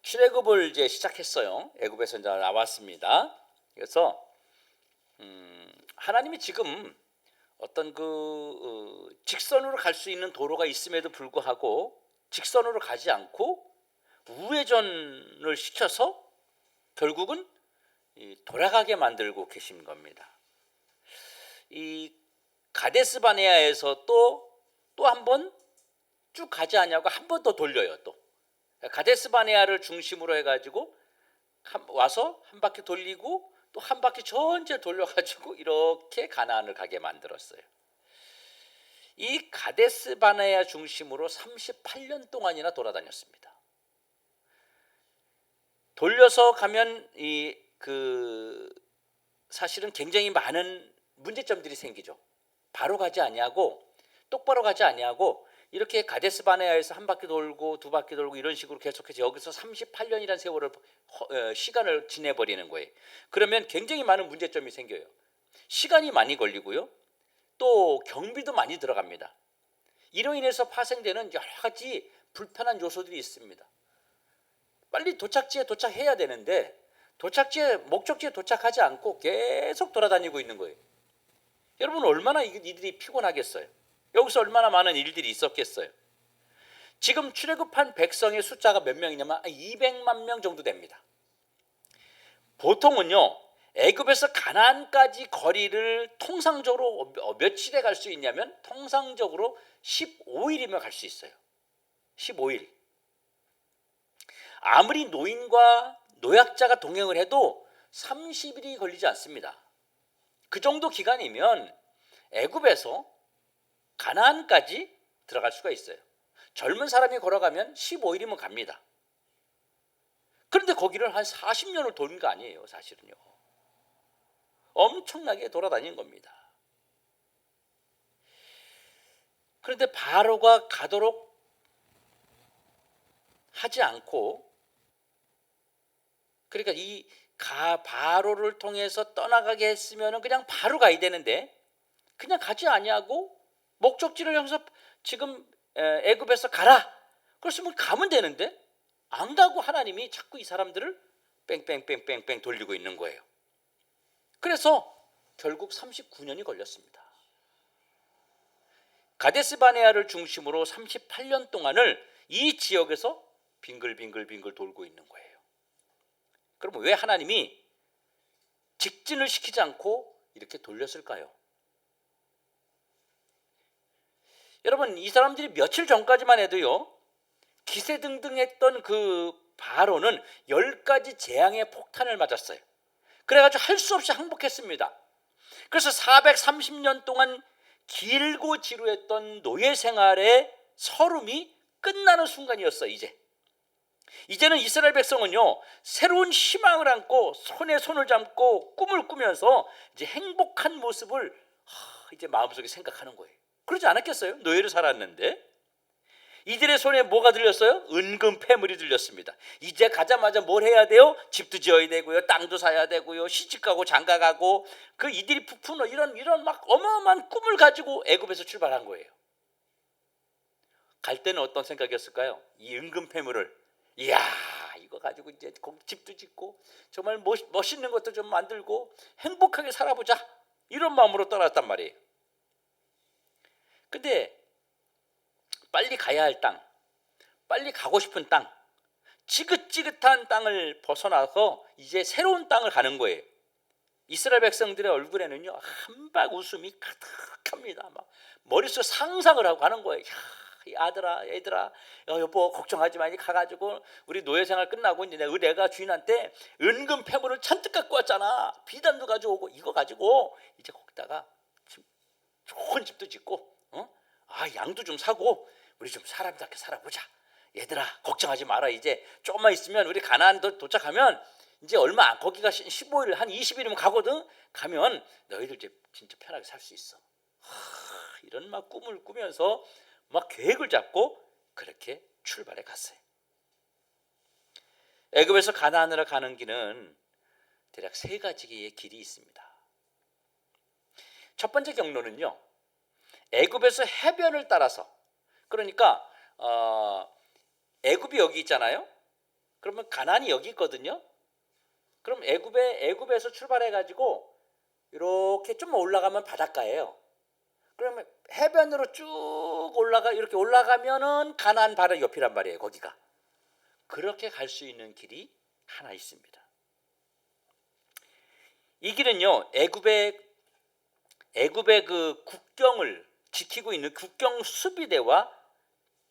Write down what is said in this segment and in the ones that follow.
출애굽을 이제 시작했어요. 애굽에서 이제 나왔습니다. 그래서 하나님이 지금 어떤 직선으로 갈 수 있는 도로가 있음에도 불구하고 직선으로 가지 않고 우회전을 시켜서 결국은 돌아가게 만들고 계신 겁니다. 이 가데스 바네아에서 또 한 번 쭉 가지 않냐고 한 번 더 돌려요. 또 가데스 바네아를 중심으로 해가지고 와서 한 바퀴 돌리고 또 한 바퀴 전체 돌려가지고 이렇게 가나안을 가게 만들었어요. 이 가데스 바네아 중심으로 38년 동안이나 돌아다녔습니다. 돌려서 가면 사실은 굉장히 많은 문제점들이 생기죠. 바로 가지 아니하고 똑바로 가지 아니하고 이렇게 가데스 바네아에서 한 바퀴 돌고 두 바퀴 돌고 이런 식으로 계속해서 여기서 38년이라는 세월을 시간을 지내버리는 거예요. 그러면 굉장히 많은 문제점이 생겨요. 시간이 많이 걸리고요. 또 경비도 많이 들어갑니다. 이로 인해서 파생되는 여러 가지 불편한 요소들이 있습니다. 빨리 도착지에 도착해야 되는데 목적지에 도착하지 않고 계속 돌아다니고 있는 거예요. 여러분 얼마나 이들이 피곤하겠어요. 여기서 얼마나 많은 일들이 있었겠어요. 지금 출애굽한 백성의 숫자가 몇 명이냐면 200만 명 정도 됩니다. 보통은요 애굽에서 가나안까지 거리를 통상적으로 며칠에 갈 수 있냐면 통상적으로 15일이면 갈 수 있어요. 15일. 아무리 노인과 노약자가 동행을 해도 30일이 걸리지 않습니다. 그 정도 기간이면 애굽에서 가나안까지 들어갈 수가 있어요. 젊은 사람이 걸어가면 15일이면 갑니다. 그런데 거기를 한 40년을 도는 거 아니에요, 사실은요. 엄청나게 돌아다닌 겁니다. 그런데 바로가 가도록 하지 않고, 그러니까 바로를 통해서 떠나가게 했으면 그냥 바로 가야 되는데 그냥 가지 아니하고 목적지를 향해서 지금 애굽에서 가라. 그랬으면 가면 되는데 안 가고 하나님이 자꾸 이 사람들을 뺑뺑뺑뺑뺑 돌리고 있는 거예요. 그래서 결국 39년이 걸렸습니다. 가데스 바네아를 중심으로 38년 동안을 이 지역에서 빙글빙글 돌고 있는 거예요. 그럼 왜 하나님이 직진을 시키지 않고 이렇게 돌렸을까요? 여러분 이 사람들이 며칠 전까지만 해도요 기세등등했던 그 바로는 10가지 재앙의 폭탄을 맞았어요. 그래가지고 할 수 없이 항복했습니다. 그래서 430년 동안 길고 지루했던 노예 생활의 서름이 끝나는 순간이었어요. 이제는 이스라엘 백성은요 새로운 희망을 안고 손에 손을 잡고 꿈을 꾸면서 이제 행복한 모습을 이제 마음속에 생각하는 거예요. 그러지 않았겠어요? 노예를 살았는데 이들의 손에 뭐가 들렸어요? 은금 패물이 들렸습니다. 이제 가자마자 뭘 해야 돼요? 집도 지어야 되고요, 땅도 사야 되고요, 시집가고 장가가고 이들이 부푼 이런 막 어마어마한 꿈을 가지고 애굽에서 출발한 거예요. 갈 때는 어떤 생각이었을까요? 이 은금 패물을 이야 이거 가지고 이제 집도 짓고 정말 멋있는 것도 좀 만들고 행복하게 살아보자 이런 마음으로 떠났단 말이에요. 근데 빨리 가야 할 땅, 빨리 가고 싶은 땅, 지긋지긋한 땅을 벗어나서 이제 새로운 땅을 가는 거예요. 이스라엘 백성들의 얼굴에는요 한박 웃음이 가득합니다. 막 머릿속에 상상을 하고 가는 거예요. 아들아, 얘들아, 여보 걱정하지 마. 가가지고 우리 노예 생활 끝나고 이제 내가 주인한테 은금 패물을 잔뜩 갖고 왔잖아. 비단도 가져오고 이거 가지고 이제 거기다가 좋은 집도 짓고, 양도 좀 사고 우리 좀 사람답게 살아보자. 얘들아 걱정하지 마라. 이제 조금만 있으면 우리 가나안 도착하면 이제 얼마 거기가 15일 한 20일이면 가거든. 가면 너희들 이제 진짜 편하게 살 수 있어. 이런 막 꿈을 꾸면서 막 계획을 잡고 그렇게 출발해 갔어요. 애굽에서 가나안으로 가는 길은 대략 3가지의 길이 있습니다. 첫 번째 경로는요 애굽에서 해변을 따라서, 그러니까 애굽이 여기 있잖아요. 그러면 가나안이 여기 있거든요. 그럼 애굽에서 출발해 가지고 이렇게 좀 올라가면 바닷가예요. 그러면 해변으로 쭉 이렇게 올라가면은 가나안 바로 옆이란 말이에요. 거기가. 그렇게 갈 수 있는 길이 하나 있습니다. 이 길은요, 애굽의 그 국경을 지키고 있는 국경 수비대와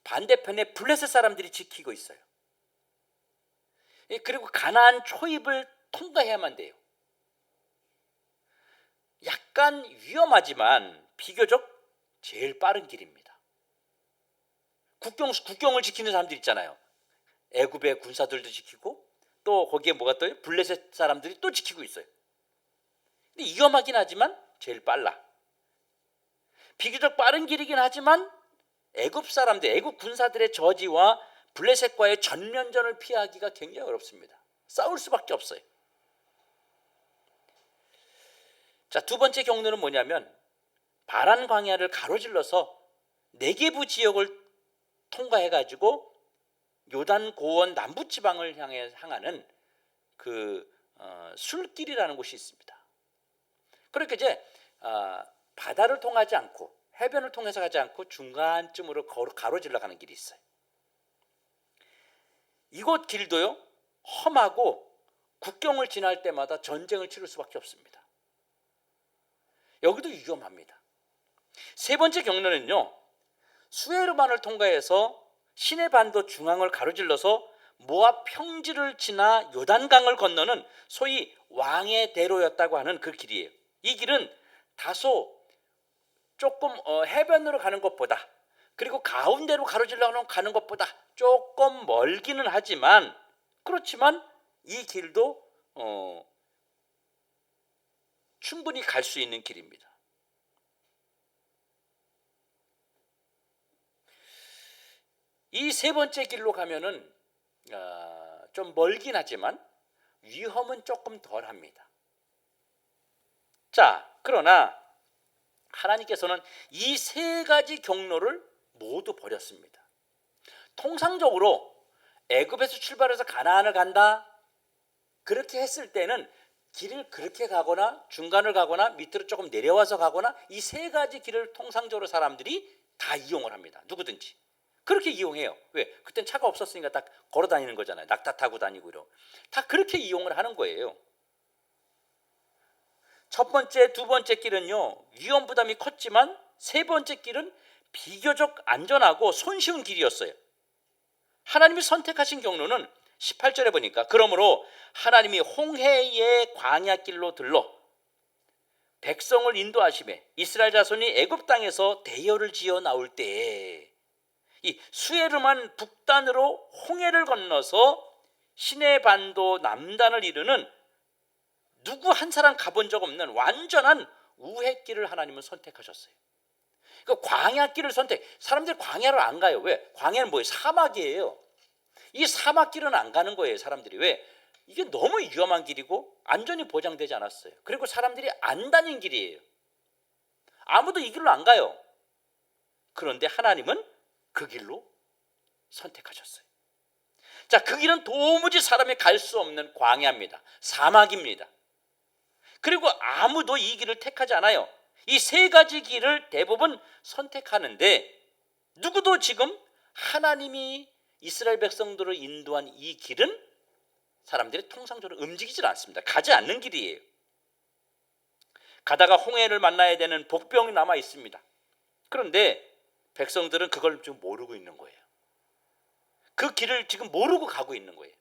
반대편에 블레셋 사람들이 지키고 있어요. 그리고 가나안 초입을 통과해야만 돼요. 약간 위험하지만 비교적 제일 빠른 길입니다. 국경을 지키는 사람들 있잖아요. 애굽의 군사들도 지키고 또 거기에 뭐가 또요? 블레셋 사람들이 또 지키고 있어요. 근데 위험하긴 하지만 제일 빨라. 비교적 빠른 길이긴 하지만 애굽 군사들의 저지와 블레셋과의 전면전을 피하기가 굉장히 어렵습니다. 싸울 수밖에 없어요. 자, 두 번째 경로는 뭐냐면 바란 광야를 가로질러서 네게부 지역을 통과해 가지고 요단 고원 남부 지방을 향하는 그 술길이라는 곳이 있습니다. 그렇게 이제 바다를 통하지 않고 해변을 통해서 가지 않고 중간쯤으로 가로질러 가는 길이 있어요. 이곳 길도요, 험하고 국경을 지날 때마다 전쟁을 치를 수밖에 없습니다. 여기도 위험합니다. 세 번째 경로는요, 수에르만을 통과해서 시내 반도 중앙을 가로질러서 모압 평지를 지나 요단강을 건너는 소위 왕의 대로였다고 하는 그 길이에요. 이 길은 다소 조금 해변으로 가는 것보다, 그리고 가운데로 가로질러 가는 것보다 조금 멀기는 하지만, 그렇지만 이 길도 충분히 갈 수 있는 길입니다. 이 세 번째 길로 가면은 좀 멀긴 하지만 위험은 조금 덜합니다. 자, 그러나 하나님께서는 이 세 가지 경로를 모두 버렸습니다. 통상적으로 애굽에서 출발해서 가나안을 간다, 그렇게 했을 때는 길을 그렇게 가거나 중간을 가거나 밑으로 조금 내려와서 가거나 이 세 가지 길을 통상적으로 사람들이 다 이용을 합니다. 누구든지 그렇게 이용해요. 왜? 그땐 차가 없었으니까 다 걸어 다니는 거잖아요. 낙타 타고 다니고 이러고. 다 그렇게 이용을 하는 거예요. 첫 번째, 두 번째 길은요, 위험 부담이 컸지만 세 번째 길은 비교적 안전하고 손쉬운 길이었어요. 하나님이 선택하신 경로는 18절에 보니까 그러므로 하나님이 홍해의 광야길로 들러 백성을 인도하시매 이스라엘 자손이 애굽 땅에서 대열을 지어 나올 때에 이 수에르만 북단으로 홍해를 건너서 시내 반도 남단을 이르는 누구 한 사람 가본 적 없는 완전한 우회길을 하나님은 선택하셨어요. 그 광야길을 사람들이 광야를 안 가요. 왜? 광야는 뭐예요? 사막이에요. 이 사막길은 안 가는 거예요. 사람들이. 왜? 이게 너무 위험한 길이고 안전이 보장되지 않았어요. 그리고 사람들이 안 다닌 길이에요. 아무도 이 길로 안 가요. 그런데 하나님은 그 길로 선택하셨어요. 자, 그 길은 도무지 사람이 갈 수 없는 광야입니다. 사막입니다. 그리고 아무도 이 길을 택하지 않아요. 이 세 가지 길을 대부분 선택하는데 누구도 지금 하나님이 이스라엘 백성들을 인도한 이 길은 사람들이 통상적으로 움직이질 않습니다. 가지 않는 길이에요. 가다가 홍해를 만나야 되는 복병이 남아 있습니다. 그런데 백성들은 그걸 지금 모르고 있는 거예요. 그 길을 지금 모르고 가고 있는 거예요.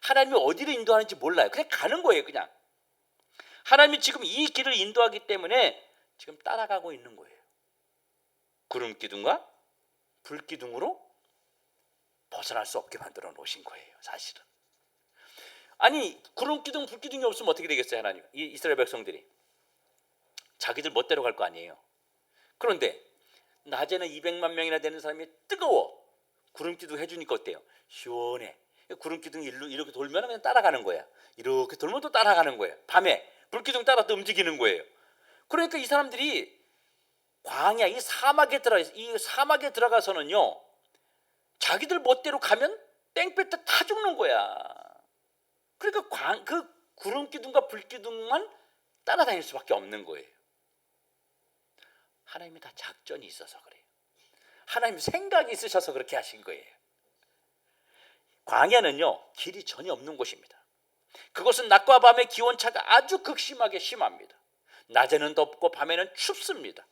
하나님이 어디를 인도하는지 몰라요. 그냥 가는 거예요. 그냥 하나님이 지금 이 길을 인도하기 때문에 지금 따라가고 있는 거예요. 구름 기둥과 불 기둥으로 벗어날 수 없게 만들어 놓으신 거예요. 사실은. 아니, 구름 기둥 불 기둥이 없으면 어떻게 되겠어요? 하나님, 이 이스라엘 백성들이 자기들 멋대로 갈 거 아니에요. 그런데 낮에는 200만 명이나 되는 사람이 뜨거워 구름 기둥 해주니까 어때요? 시원해. 구름 기둥이 이렇게 돌면 그냥 따라가는 거야. 이렇게 돌면 또 따라가는 거예요. 밤에 불기둥 따라 또 움직이는 거예요. 그러니까 이 사람들이 광야, 이 사막에 들어가서는요, 자기들 멋대로 가면 땡볕에 타 죽는 거야. 그러니까 그 구름 기둥과 불 기둥만 따라다닐 수밖에 없는 거예요. 하나님이 다 작전이 있어서 그래요. 하나님 생각이 있으셔서 그렇게 하신 거예요. 광야는요, 길이 전혀 없는 곳입니다. 그것은 낮과 밤의 기온차가 아주 극심하게 심합니다. 낮에는 덥고 밤에는 춥습니다.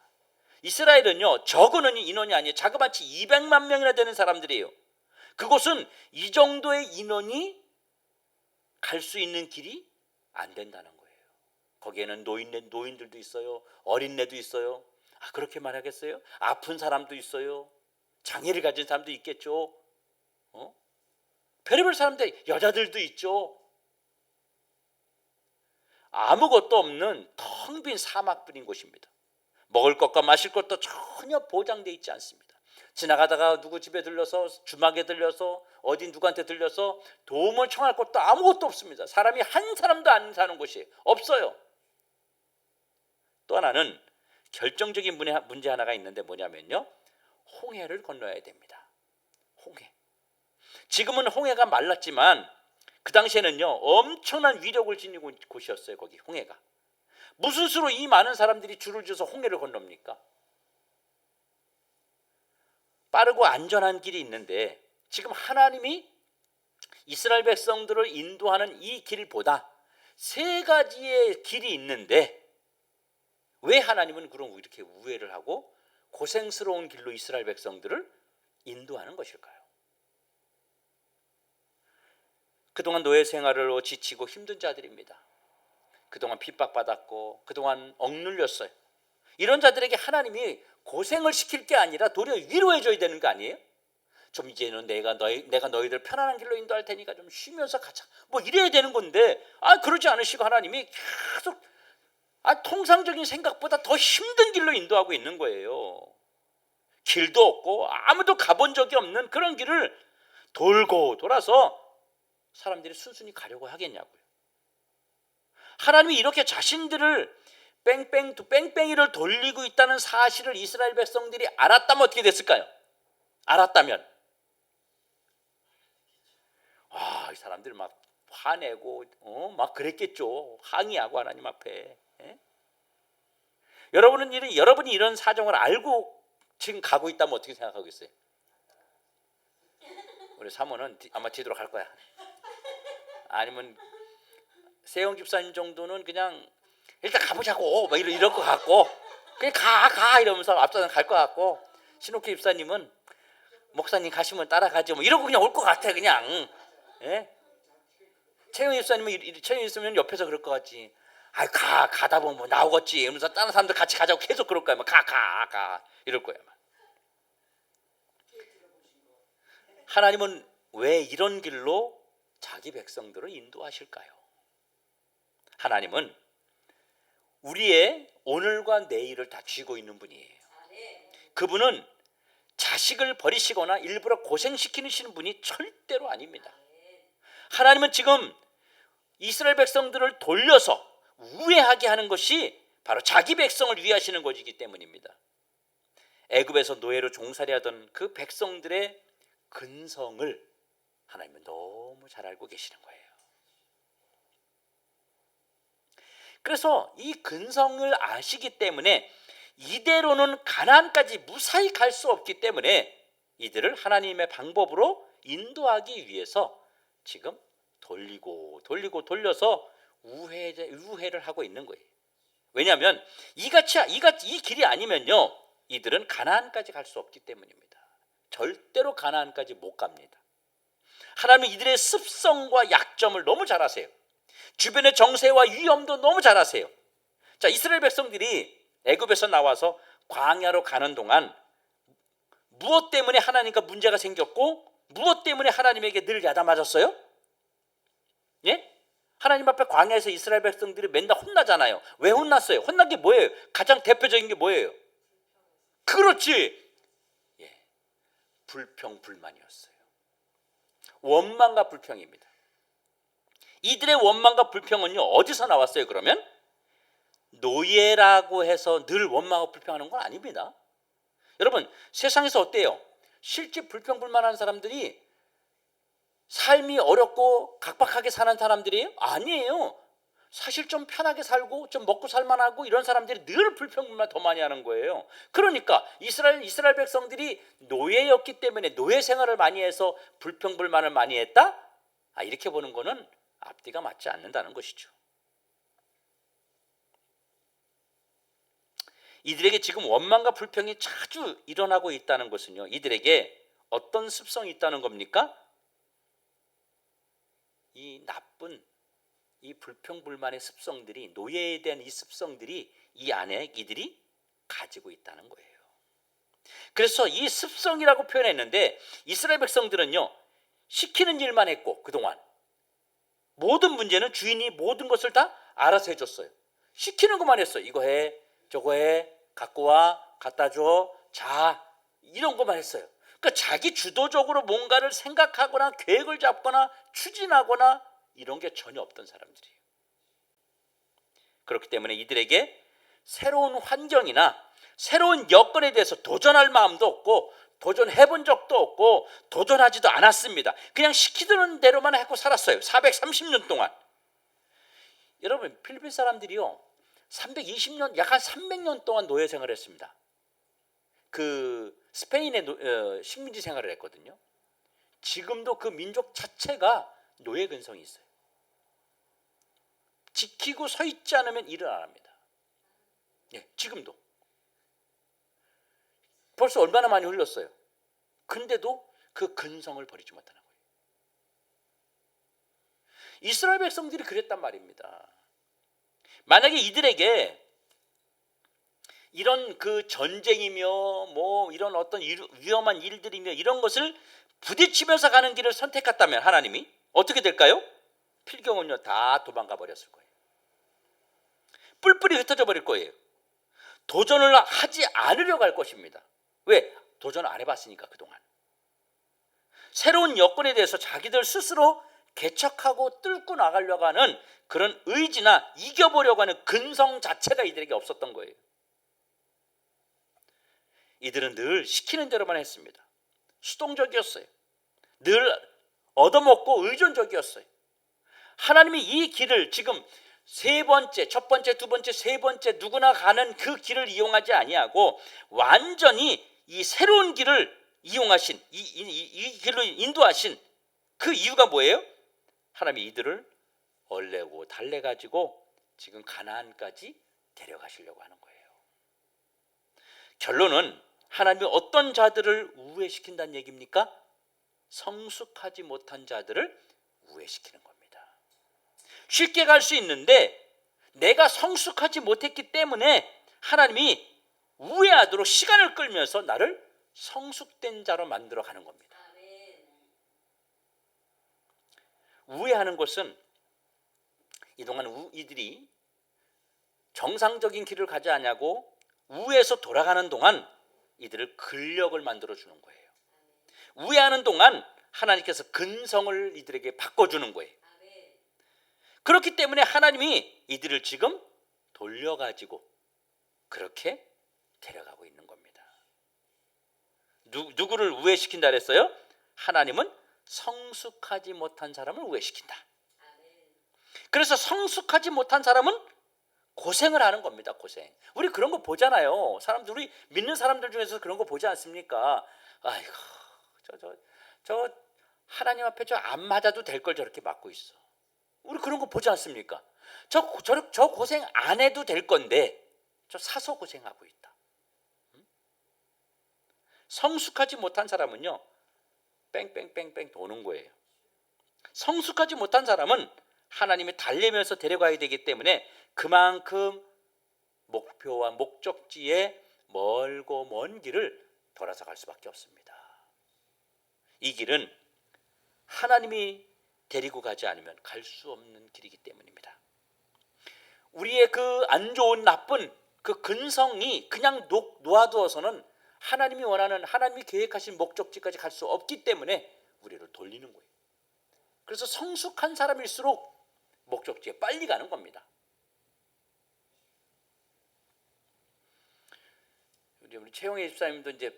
이스라엘은요, 적은 인원이 아니에요. 자그마치 200만 명이나 되는 사람들이에요. 그곳은 이 정도의 인원이 갈 수 있는 길이 안 된다는 거예요. 거기에는 노인들도 있어요. 어린애도 있어요. 그렇게 말하겠어요? 아픈 사람도 있어요. 장애를 가진 사람도 있겠죠. 별의별 사람들, 여자들도 있죠. 아무것도 없는 텅 빈 사막뿐인 곳입니다. 먹을 것과 마실 것도 전혀 보장되어 있지 않습니다. 지나가다가 누구 집에 들려서, 주막에 들려서, 어디 누구한테 들려서 도움을 청할 것도 아무것도 없습니다. 사람이 한 사람도 안 사는 곳이 없어요. 또 하나는 결정적인 문제 하나가 있는데 뭐냐면요, 홍해를 건너야 됩니다. 홍해. 지금은 홍해가 말랐지만 그 당시에는요, 엄청난 위력을 지니고 곳이었어요. 거기 홍해가. 무슨 수로 이 많은 사람들이 줄을 져서 홍해를 건넙니까? 빠르고 안전한 길이 있는데 지금 하나님이 이스라엘 백성들을 인도하는 이 길보다 세 가지의 길이 있는데 왜 하나님은 그럼 이렇게 우회를 하고 고생스러운 길로 이스라엘 백성들을 인도하는 것일까요? 그동안 노예 생활로 지치고 힘든 자들입니다. 그동안 핍박받았고 그동안 억눌렸어요. 이런 자들에게 하나님이 고생을 시킬 게 아니라 도리어 위로해 줘야 되는 거 아니에요? 좀 이제는 내가 너희들 편안한 길로 인도할 테니까 좀 쉬면서 가자, 뭐 이래야 되는 건데 그러지 않으시고 하나님이 계속 통상적인 생각보다 더 힘든 길로 인도하고 있는 거예요. 길도 없고 아무도 가본 적이 없는 그런 길을 돌고 돌아서 사람들이 순순히 가려고 하겠냐고요. 하나님이 이렇게 자신들을 뺑뺑이를 돌리고 있다는 사실을 이스라엘 백성들이 알았다면 어떻게 됐을까요? 알았다면 이 사람들 막 화내고 막 그랬겠죠. 항의하고 하나님 앞에. 여러분이 이런 사정을 알고 지금 가고 있다면 어떻게 생각하겠어요? 우리 사모는 아마 뒤돌아 갈 거야. 아니면 세영 집사님 정도는 그냥 일단 가보자고 막 이럴 것 같고, 그냥 가 이러면서 앞서서 갈 것 같고, 신옥희 집사님은 목사님 가시면 따라가죠 뭐 이러고 그냥 올 것 같아 그냥. 최영 집사님은 옆에서 그럴 것 같지. 가다 보면 뭐 나오겠지 이러면서 다른 사람들 같이 가자고 계속 그럴 거야. 가 이럴 거야. 하나님은 왜 이런 길로 자기 백성들을 인도하실까요? 하나님은 우리의 오늘과 내일을 다 쥐고 있는 분이에요. 그분은 자식을 버리시거나 일부러 고생시키시는 분이 절대로 아닙니다. 하나님은 지금 이스라엘 백성들을 돌려서 우회하게 하는 것이 바로 자기 백성을 위하시는 것이기 때문입니다. 애굽에서 노예로 종살이하던 그 백성들의 근성을 하나님은 너무 잘 알고 계시는 거예요. 그래서 이 근성을 아시기 때문에 이대로는 가나안까지 무사히 갈 수 없기 때문에 이들을 하나님의 방법으로 인도하기 위해서 지금 돌려서 우회를 하고 있는 거예요. 왜냐하면 이 길이 아니면요, 이들은 가나안까지 갈 수 없기 때문입니다. 절대로 가나안까지 못 갑니다. 하나님은 이들의 습성과 약점을 너무 잘 아세요. 주변의 정세와 위험도 너무 잘 아세요. 자, 이스라엘 백성들이 애굽에서 나와서 광야로 가는 동안 무엇 때문에 하나님과 문제가 생겼고 무엇 때문에 하나님에게 늘 야단맞았어요? 예? 하나님 앞에 광야에서 이스라엘 백성들이 맨날 혼나잖아요. 왜 혼났어요? 혼난 게 뭐예요? 가장 대표적인 게 뭐예요? 그렇지. 불평불만이었어요. 원망과 불평입니다. 이들의 원망과 불평은요, 어디서 나왔어요? 그러면 노예라고 해서 늘 원망하고 불평하는 건 아닙니다. 여러분, 세상에서 어때요? 실제 불평불만한 사람들이 삶이 어렵고 각박하게 사는 사람들이에요? 아니에요. 사실 좀 편하게 살고 좀 먹고 살만하고 이런 사람들이 늘 불평만 더 많이 하는 거예요. 그러니까 이스라엘 백성들이 노예였기 때문에 노예 생활을 많이 해서 불평불만을 많이 했다? 이렇게 보는 거는 앞뒤가 맞지 않는다는 것이죠. 이들에게 지금 원망과 불평이 자주 일어나고 있다는 것은요, 이들에게 어떤 습성이 있다는 겁니까? 이 나쁜 이 불평불만의 습성들이, 노예에 대한 이 습성들이 이 안에 이들이 가지고 있다는 거예요. 그래서 이 습성이라고 표현했는데, 이스라엘 백성들은요, 시키는 일만 했고 그동안 모든 문제는 주인이 모든 것을 다 알아서 해줬어요. 시키는 것만 했어요. 이거 해, 저거 해, 갖고 와, 갖다 줘, 자, 이런 것만 했어요. 그러니까 자기 주도적으로 뭔가를 생각하거나 계획을 잡거나 추진하거나 이런 게 전혀 없던 사람들이에요. 그렇기 때문에 이들에게 새로운 환경이나 새로운 여건에 대해서 도전할 마음도 없고 도전해본 적도 없고 도전하지도 않았습니다. 그냥 시키는 대로만 하고 살았어요. 430년 동안. 여러분, 필리핀 사람들이요, 320년, 약 한 300년 동안 노예 생활을 했습니다. 그 스페인의 식민지 생활을 했거든요. 지금도 그 민족 자체가 노예 근성이 있어요. 지키고 서 있지 않으면 일을 안 합니다. 네, 지금도. 벌써 얼마나 많이 흘렀어요. 근데도 그 근성을 버리지 못하는 거예요. 이스라엘 백성들이 그랬단 말입니다. 만약에 이들에게 이런 그 전쟁이며 뭐 이런 어떤 위험한 일들이며 이런 것을 부딪히면서 가는 길을 선택했다면 하나님이 어떻게 될까요? 필경은요, 다 도망가 버렸을 거예요. 뿔뿔이 흩어져 버릴 거예요. 도전을 하지 않으려고 할 것입니다. 왜? 도전을 안 해봤으니까 그동안. 새로운 여건에 대해서 자기들 스스로 개척하고 뚫고 나가려고 하는 그런 의지나 이겨보려고 하는 근성 자체가 이들에게 없었던 거예요. 이들은 늘 시키는 대로만 했습니다. 수동적이었어요. 늘 얻어먹고 의존적이었어요. 하나님이 이 길을 지금 세 번째, 첫 번째, 두 번째, 세 번째 누구나 가는 그 길을 이용하지 아니하고 완전히 이 새로운 길을 이용하신 이 길로 인도하신 그 이유가 뭐예요? 하나님이 이들을 얼레고 달래 가지고 지금 가나안까지 데려가시려고 하는 거예요. 결론은 하나님이 어떤 자들을 우회시킨다는 얘기입니까? 성숙하지 못한 자들을 우회시키는 겁니다. 쉽게 갈 수 있는데 내가 성숙하지 못했기 때문에 하나님이 우회하도록 시간을 끌면서 나를 성숙된 자로 만들어 가는 겁니다. 우회하는 것은 이동안 이들이 정상적인 길을 가지 않냐고 우회해서 돌아가는 동안 이들을 근력을 만들어 주는 거예요. 우회하는 동안 하나님께서 근성을 이들에게 바꿔주는 거예요. 그렇기 때문에 하나님이 이들을 지금 돌려가지고 그렇게 데려가고 있는 겁니다. 누구를 우회시킨다 그랬어요? 하나님은 성숙하지 못한 사람을 우회시킨다. 그래서 성숙하지 못한 사람은 고생을 하는 겁니다. 고생. 우리 그런 거 보잖아요. 사람들, 우리 믿는 사람들 중에서 그런 거 보지 않습니까? 아이고, 저 하나님 앞에 저 안 맞아도 될 걸 저렇게 맞고 있어. 우리 그런 거 보지 않습니까? 저 고생 안 해도 될 건데 저 사서 고생하고 있다. 성숙하지 못한 사람은요, 뺑뺑뺑뺑 도는 거예요. 성숙하지 못한 사람은 하나님이 달래면서 데려가야 되기 때문에 그만큼 목표와 목적지에 멀고 먼 길을 돌아서 갈 수밖에 없습니다. 이 길은 하나님이 데리고 가지 않으면 갈 수 없는 길이기 때문입니다. 우리의 그 안 좋은 나쁜 그 근성이 그냥 놓아두어서는 하나님이 원하는, 하나님이 계획하신 목적지까지 갈 수 없기 때문에 우리를 돌리는 거예요. 그래서 성숙한 사람일수록 목적지에 빨리 가는 겁니다. 우리 최영애 집사님도 이제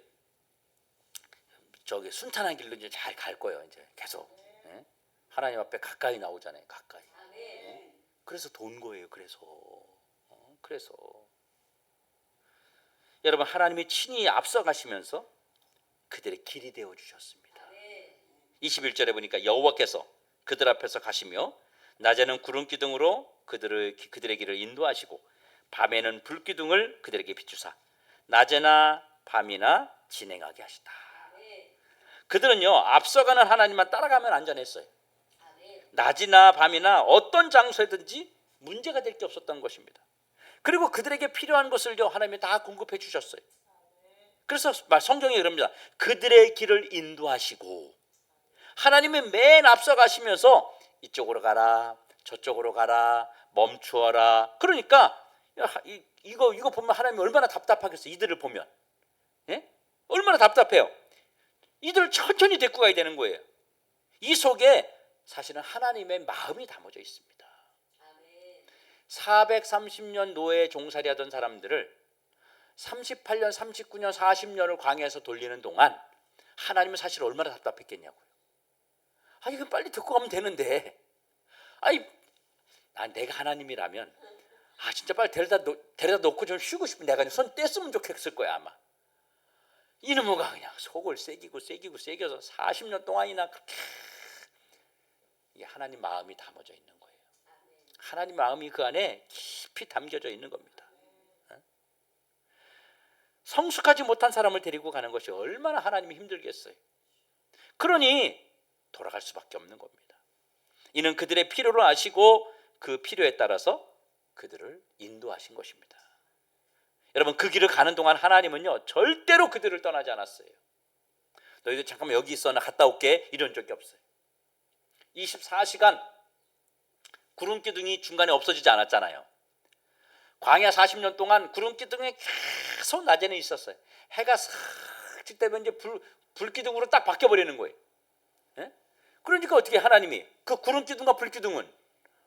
저기 순탄한 길로 이제 잘 갈 거예요. 이제 계속 예? 하나님 앞에 가까이 나오잖아요. 가까이. 예? 그래서 돈 거예요. 그래서 여러분, 하나님이 친히 앞서가시면서 그들의 길이 되어 주셨습니다. 21절에 보니까 여호와께서 그들 앞에서 가시며 낮에는 구름 기둥으로 그들의 길을 인도하시고 밤에는 불 기둥을 그들에게 비추사 낮에나 밤이나 진행하게 하시다. 그들은요, 앞서가는 하나님만 따라가면 안전했어요. 낮이나 밤이나 어떤 장소에든지 문제가 될 게 없었던 것입니다. 그리고 그들에게 필요한 것을요, 하나님이 다 공급해 주셨어요. 그래서 성경이 그럽니다. 그들의 길을 인도하시고, 하나님이 맨 앞서 가시면서 이쪽으로 가라, 저쪽으로 가라, 멈추어라. 그러니까 이거 보면 하나님이 얼마나 답답하겠어요. 이들을 보면. 예? 얼마나 답답해요. 이들을 천천히 데리고 가야 되는 거예요. 이 속에 사실은 하나님의 마음이 담아져 있습니다. 430년 노예 종살이 하던 사람들을 38년, 39년, 40년을 광야에서 돌리는 동안 하나님은 사실 얼마나 답답했겠냐고요. 아니, 그럼 빨리 듣고 가면 되는데. 아니, 내가 하나님이라면 진짜 빨리 데려다 놓고 좀 쉬고 싶은, 내가 손 뗐으면 좋겠을 거야 아마. 이놈아가 그냥 속을 새겨서 40년 동안이나 그렇게. 이게 하나님 마음이 담아져 있는 거예요. 하나님 마음이 그 안에 깊이 담겨져 있는 겁니다. 성숙하지 못한 사람을 데리고 가는 것이 얼마나 하나님이 힘들겠어요. 그러니 돌아갈 수밖에 없는 겁니다. 이는 그들의 필요를 아시고 그 필요에 따라서 그들을 인도하신 것입니다. 여러분, 그 길을 가는 동안 하나님은요, 절대로 그들을 떠나지 않았어요. 너희들 잠깐만 여기 있어, 나 갔다 올게, 이런 적이 없어요. 24시간 구름 기둥이 중간에 없어지지 않았잖아요. 광야 40년 동안 구름 기둥에 계속 낮에는 있었어요. 해가 싹 질 때면 이제 불 기둥으로 딱 바뀌어 버리는 거예요. 예? 그러니까 어떻게 하나님이 그 구름 기둥과 불 기둥은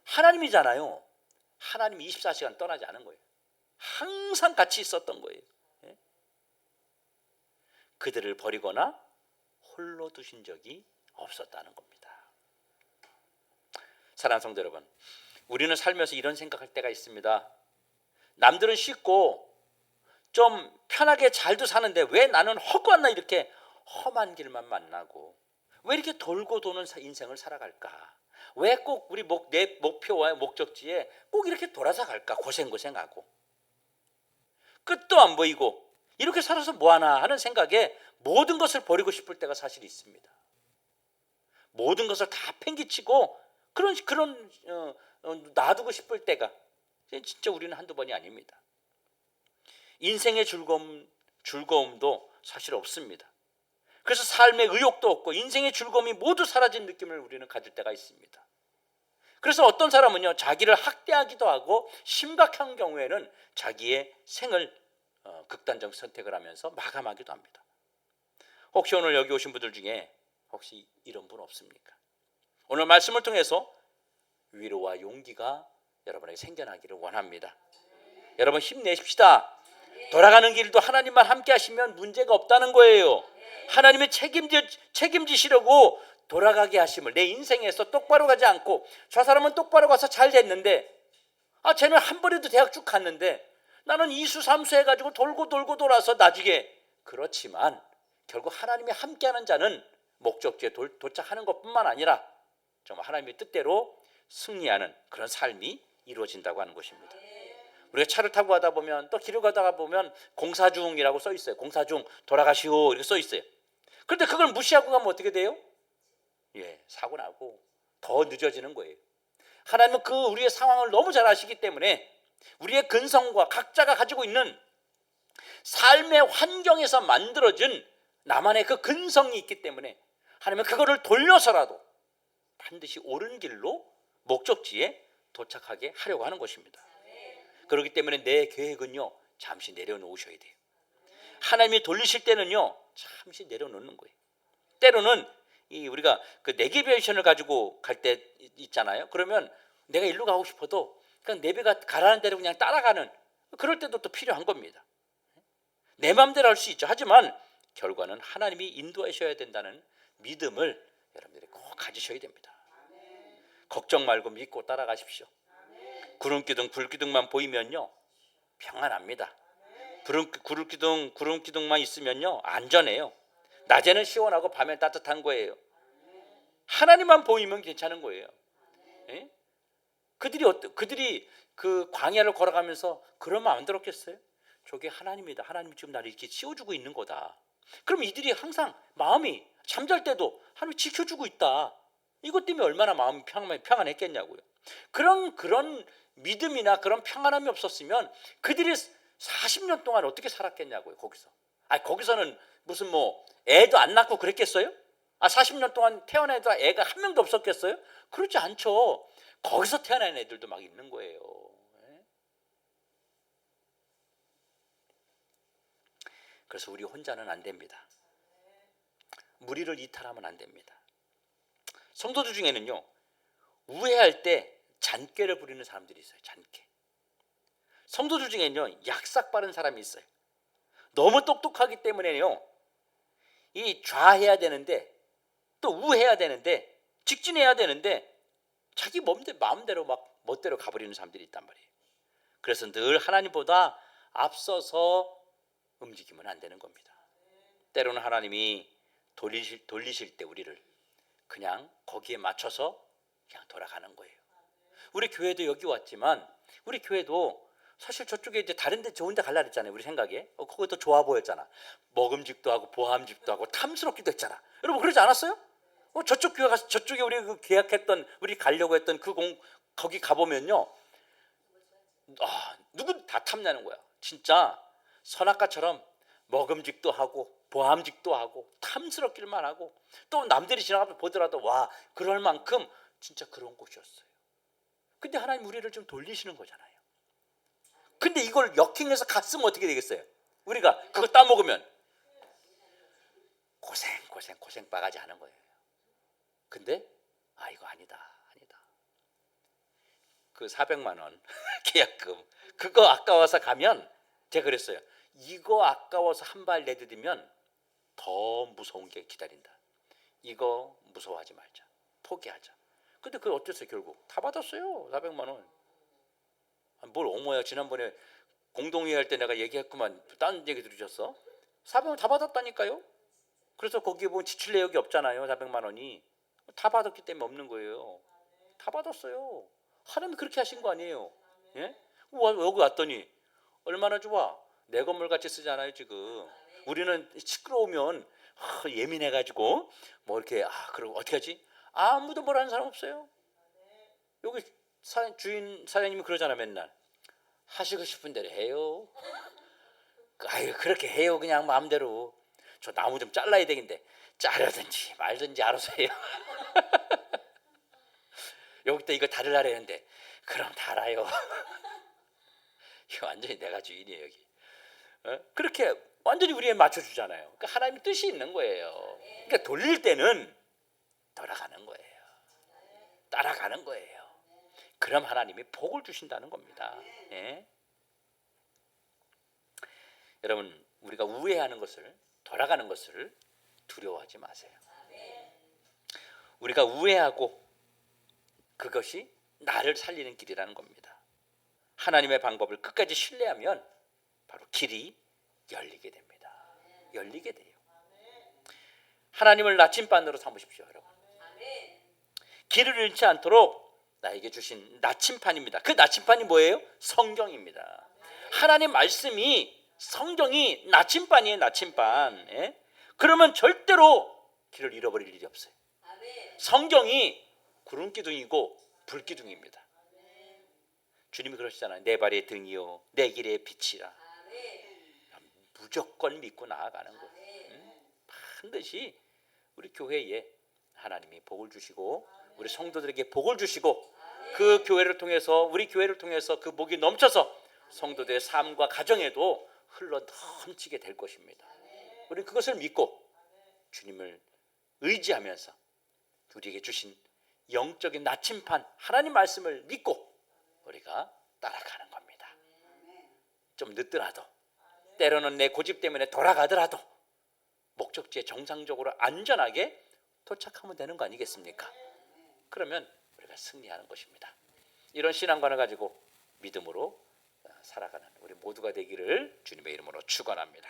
하나님이잖아요. 하나님이 24시간 떠나지 않은 거예요. 항상 같이 있었던 거예요. 예? 그들을 버리거나 홀로 두신 적이 없었다는 겁니다. 사랑하는 성도 여러분, 우리는 살면서 이런 생각할 때가 있습니다. 남들은 쉽고 좀 편하게 잘도 사는데 왜 나는 허구한나 이렇게 험한 길만 만나고, 왜 이렇게 돌고 도는 인생을 살아갈까? 왜 꼭 내 목표와 목적지에 꼭 이렇게 돌아서 갈까? 고생하고 끝도 안 보이고 이렇게 살아서 뭐하나 하는 생각에 모든 것을 버리고 싶을 때가 사실 있습니다. 모든 것을 다 팽개치고 그런 놔두고 싶을 때가 진짜 우리는 한두 번이 아닙니다. 인생의 즐거움도 사실 없습니다. 그래서 삶의 의욕도 없고 인생의 즐거움이 모두 사라진 느낌을 우리는 가질 때가 있습니다. 그래서 어떤 사람은요, 자기를 학대하기도 하고 심각한 경우에는 자기의 생을 극단적 선택을 하면서 마감하기도 합니다. 혹시 오늘 여기 오신 분들 중에 혹시 이런 분 없습니까? 오늘 말씀을 통해서 위로와 용기가 여러분에게 생겨나기를 원합니다. 여러분, 힘내십시다. 돌아가는 길도 하나님만 함께 하시면 문제가 없다는 거예요. 하나님이 책임지시려고 돌아가게 하심을, 내 인생에서 똑바로 가지 않고 저 사람은 똑바로 가서 잘 됐는데 쟤는 한 번에도 대학 쭉 갔는데 나는 이수 삼수 해가지고 돌고 돌아서 나중에, 그렇지만 결국 하나님이 함께하는 자는 목적지에 도착하는 것뿐만 아니라 정말 하나님의 뜻대로 승리하는 그런 삶이 이루어진다고 하는 것입니다. 우리가 차를 타고 가다 보면, 또 길을 가다가 보면 공사 중이라고 써 있어요. 공사 중, 돌아가시오, 이렇게 써 있어요. 그런데 그걸 무시하고 가면 어떻게 돼요? 사고 나고 더 늦어지는 거예요. 하나님은 우리의 상황을 너무 잘 아시기 때문에 우리의 근성과 각자가 가지고 있는 삶의 환경에서 만들어진 나만의 그 근성이 있기 때문에 하나님은 그거를 돌려서라도 반드시 옳은 길로 목적지에 도착하게 하려고 하는 것입니다. 그렇기 때문에 내 계획은요, 잠시 내려놓으셔야 돼요. 하나님이 돌리실 때는요, 잠시 내려놓는 거예요. 때로는 우리가 그 내비게이션을 가지고 갈 때 있잖아요. 그러면 내가 일로 가고 싶어도 그냥 내비가 가라는 대로 그냥 따라가는, 그럴 때도 또 필요한 겁니다. 내 마음대로 할 수 있죠. 하지만 결과는 하나님이 인도하셔야 된다는 믿음을 여러분들이 꼭 가지고 가지셔야 됩니다. 걱정 말고 믿고 따라가십시오. 구름기둥 불기둥만 보이면요 평안합니다. 구름기둥만 있으면요 안전해요. 낮에는 시원하고 밤엔 따뜻한 거예요. 하나님만 보이면 괜찮은 거예요. 예? 그들이 그 광야를 걸어가면서 그런 마음 안 들었겠어요? 저게 하나님이다. 하나님이 지금 나를 이렇게 씌워주고 있는 거다. 그럼 이들이 항상 마음이 잠잘 때도 하나님이 지켜주고 있다. 이것 때문에 얼마나 마음이 평안했겠냐고요. 그런 믿음이나 그런 평안함이 없었으면 그들이 40년 동안 어떻게 살았겠냐고요. 거기서는 무슨 뭐 애도 안 낳고 그랬겠어요? 40년 동안 태어나도 애가 한 명도 없었겠어요? 그렇지 않죠. 거기서 태어난 애들도 막 있는 거예요. 그래서 우리 혼자는 안 됩니다. 무리를 이탈하면 안 됩니다. 성도들 중에는요 우회할 때 잔꾀를 부리는 사람들이 있어요. 잔꾀. 성도들 중에는요 약삭 빠른 사람이 있어요. 너무 똑똑하기 때문에요 이 좌해야 되는데 또 우해야 되는데 직진해야 되는데 자기 마음대로 막 멋대로 가버리는 사람들이 있단 말이에요. 그래서 늘 하나님보다 앞서서 움직이면 안 되는 겁니다. 때로는 하나님이 돌리실 때 우리를 그냥 거기에 맞춰서 그냥 돌아가는 거예요. 우리 교회도 여기 왔지만 우리 교회도 사실 저쪽에 이제 다른 데 좋은 데 갈라 그랬잖아요. 우리 생각에 그거 더 좋아 보였잖아. 먹음직도 하고 보함직도 하고 탐스럽기도 했잖아. 여러분 그러지 않았어요? 저쪽 교회 가서 저쪽에 우리 그 계약했던 우리 가려고 했던 거기 가보면요 누구 다 탐나는 거야. 진짜 선악과처럼 먹음직도 하고 보함직도 하고 탐스럽기만 하고 또 남들이 지나가면 보더라도 와 그럴 만큼 진짜 그런 곳이었어요. 근데 하나님 우리를 좀 돌리시는 거잖아요. 근데 이걸 역행해서 갔으면 어떻게 되겠어요? 우리가 그거 따먹으면 고생 바가지 하는 거예요. 근데 이거 아니다. 그 400만 원 계약금 그거 아까워서 가면 제가 그랬어요. 이거 아까워서 한 발 내디디면 더 무서운 게 기다린다. 이거 무서워하지 말자. 포기하자. 근데 그걸 어땠어요? 결국 다 받았어요. 400만 원. 뭘 어머야 지난번에 공동회의 할 때 내가 얘기했구만. 딴 얘기 들으셨어? 400만 다 받았다니까요. 그래서 거기에 보면 지출 내역이 없잖아요. 400만 원이 다 받았기 때문에 없는 거예요. 다 받았어요. 하나님이 그렇게 하신 거 아니에요. 예? 여기 왔더니 얼마나 좋아. 내 건물 같이 쓰잖아요 지금. 우리는 시끄러우면 예민해가지고 뭐 이렇게 그럼 어떻게 하지? 아무도 뭐라는 사람 없어요. 여기 사장님이 그러잖아. 맨날 하시고 싶은 대로 해요. 그렇게 해요. 그냥 마음대로. 저 나무 좀 잘라야 되겠는데 자르든지 말든지 알아서 해요. 여기다 이거 달으라 했는데 그럼 달아요. 이거 완전히 내가 주인이에요 여기. 그렇게 완전히 우리에 맞춰주잖아요. 그러니까 하나님의 뜻이 있는 거예요. 그러니까 돌릴 때는 돌아가는 거예요. 따라가는 거예요. 그럼 하나님이 복을 주신다는 겁니다. 예? 여러분 우리가 우회하는 것을 돌아가는 것을 두려워하지 마세요. 우리가 우회하고 그것이 나를 살리는 길이라는 겁니다. 하나님의 방법을 끝까지 신뢰하면 바로 길이 열리게 됩니다. 열리게 돼요. 하나님을 나침반으로 삼으십시오, 여러분. 길을 잃지 않도록 나에게 주신 나침반입니다. 그 나침반이 뭐예요? 성경입니다. 하나님 말씀이 성경이 나침반이에요. 나침반. 예? 그러면 절대로 길을 잃어버릴 일이 없어요. 성경이 구름기둥이고 불기둥입니다. 주님이 그러시잖아요. 내 발의 등이요 내 길의 빛이라. 무조건 믿고 나아가는 거예요. 반드시 우리 교회에 하나님이 복을 주시고 우리 성도들에게 복을 주시고 그 교회를 통해서 우리 교회를 통해서 그 복이 넘쳐서 성도들의 삶과 가정에도 흘러 넘치게 될 것입니다. 우리 그것을 믿고 주님을 의지하면서 우리에게 주신 영적인 나침반 하나님 말씀을 믿고 우리가 따라가는 겁니다. 좀 늦더라도 때로는 내 고집 때문에 돌아가더라도 목적지에 정상적으로 안전하게 도착하면 되는 거 아니겠습니까? 그러면 우리가 승리하는 것입니다. 이런 신앙관을 가지고 믿음으로 살아가는 우리 모두가 되기를 주님의 이름으로 축원합니다.